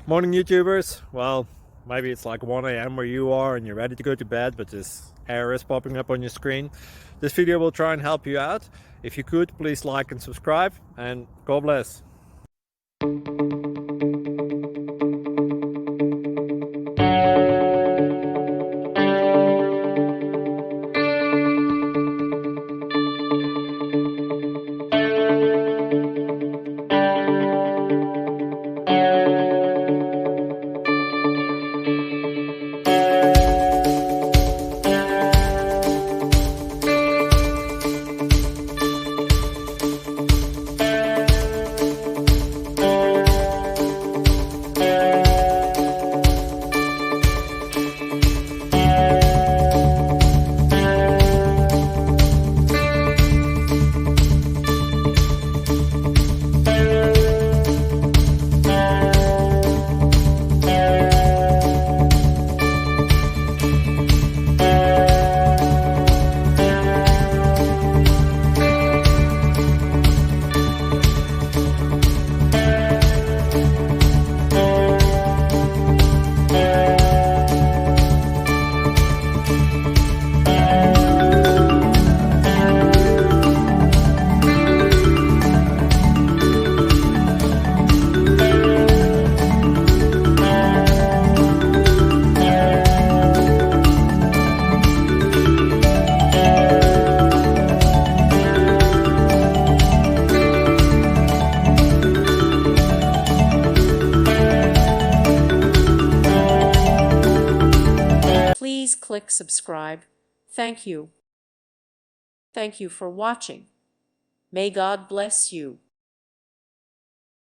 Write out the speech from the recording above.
Morning, YouTubers. Well, maybe it's like 1 a.m. where you are and you're ready to go to bed, but this error is popping up on your screen. This video will try and help you out. If you could, please like and subscribe, and God bless. Please click subscribe. Thank you. Thank you for watching. May God bless you.